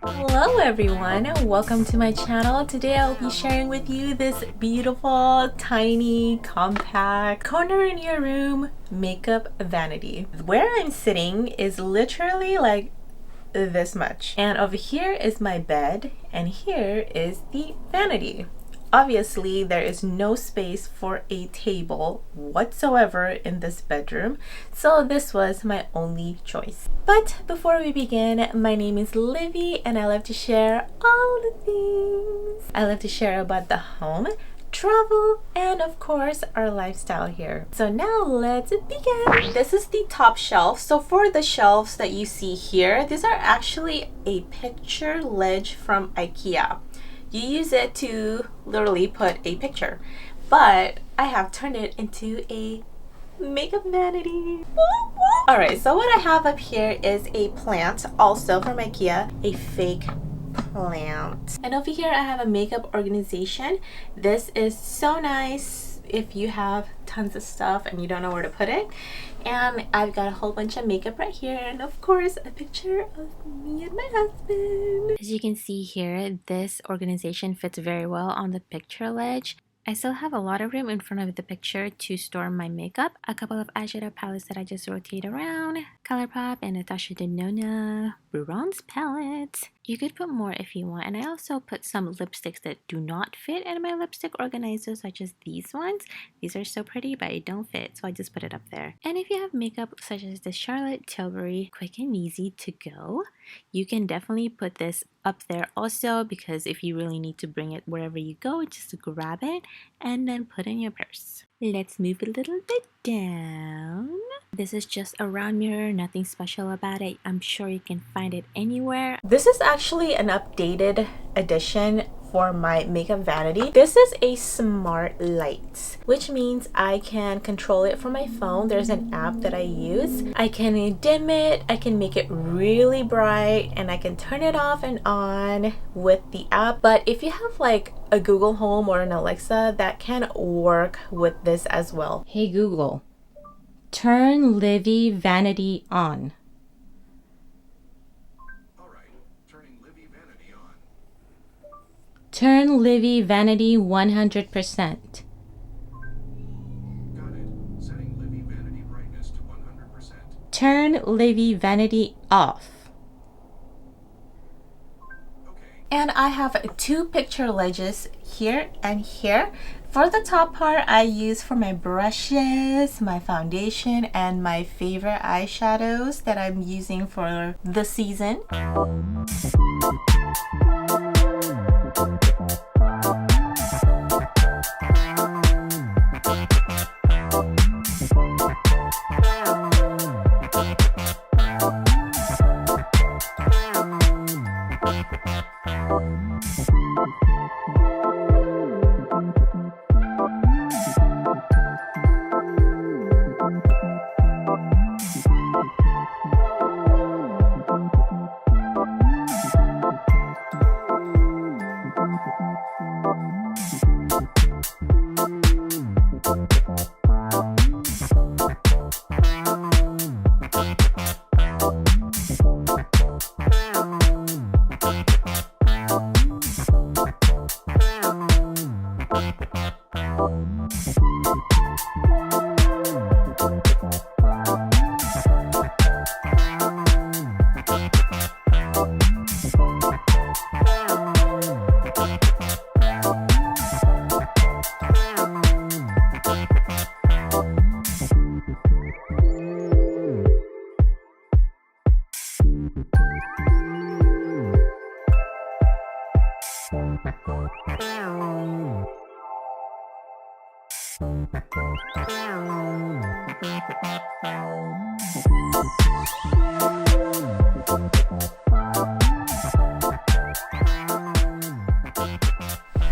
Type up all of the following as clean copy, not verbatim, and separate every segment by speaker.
Speaker 1: Hello everyone, welcome to my channel. Today I'll be sharing with you this beautiful, tiny, compact corner in your room makeup vanity. Where I'm sitting is literally like this much, and over here is my bed and here is the vanity. Obviously, there is no space for a table whatsoever in this bedroom, so this was my only choice. But before we begin, my name is Livy and I love to share all the things. I love to share about the home, travel, and of course our lifestyle here. So now let's begin. This is the top shelf. So for the shelves that you see here, these are actually a picture ledge from IKEA. You use it to literally put a picture, but I have turned it into a makeup vanity. All right, so what I have up here is a plant, also from IKEA, a fake plant. And over here I have a makeup organization. This is so nice if you have tons of stuff and you don't know where to put it. And I've got a whole bunch of makeup right here, and of course a picture of me and my husband. As you can see here, this organization fits very well on the picture ledge. I still have a lot of room in front of the picture to store my makeup, a couple of eyeshadow palettes that I just rotate around, ColourPop and Natasha Denona bronze palettes. You could put more if you want, and I also put some lipsticks that do not fit in my lipstick organizer, such as these ones. These are so pretty, but it don't fit, so I just put it up there. And if you have makeup such as the Charlotte Tilbury Quick and Easy to Go, you can definitely put this up there also, because if you really need to bring it wherever you go, just grab it and then put in your purse. Let's move a little bit down. This is just a round mirror, nothing special about it. I'm sure you can find it anywhere. This is actually an updated edition for my makeup vanity. This is a smart light, which means I can control it from my phone. There's an app that I use. I can dim it, I can make it really bright, and I can turn it off and on with the app. But if you have like a Google Home or an Alexa, that can work with this as well.
Speaker 2: Hey Google, turn Livy Vanity on. Turn Livy Vanity 100%.
Speaker 3: Got it. Setting Livy Vanity brightness to 100%.
Speaker 2: Turn Livy Vanity off.
Speaker 3: Okay.
Speaker 1: And I have two picture ledges here and here. For the top part, I use for my brushes, my foundation, and my favorite eyeshadows that I'm using for the season.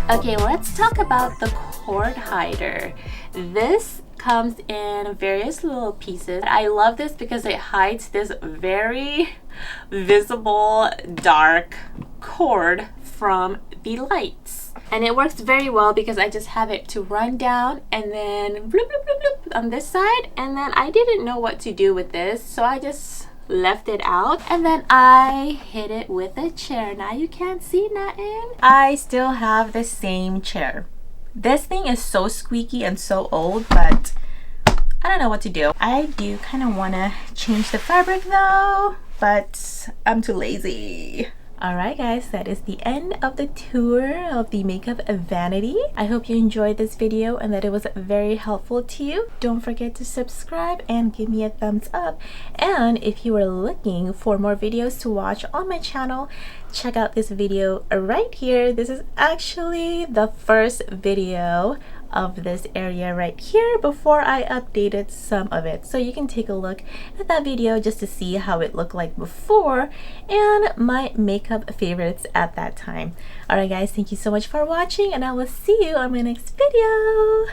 Speaker 1: Okay, let's talk about the cord hider. This comes in various little pieces. I love this because it hides this very visible dark cord from the lights. And it works very well because I just have it to run down and then bloop, bloop, bloop, bloop on this side. And then I didn't know what to do with this, so I just left it out and then I hit it with a chair. Now you can't see nothing. I still have the same chair. This thing is so squeaky and so old, but I don't know what to do. I do kind of want to change the fabric though, but I'm too lazy. Alright guys, that is the end of the tour of the Makeup Vanity. I hope you enjoyed this video and that it was very helpful to you. Don't forget to subscribe and give me a thumbs up. And if you are looking for more videos to watch on my channel, check out this video right here. This is actually the first video of this area right here before I updated some of it, so you can take a look at that video just to see how it looked like before and my makeup favorites at that time. Alright guys, thank you so much for watching and I will see you on my next video.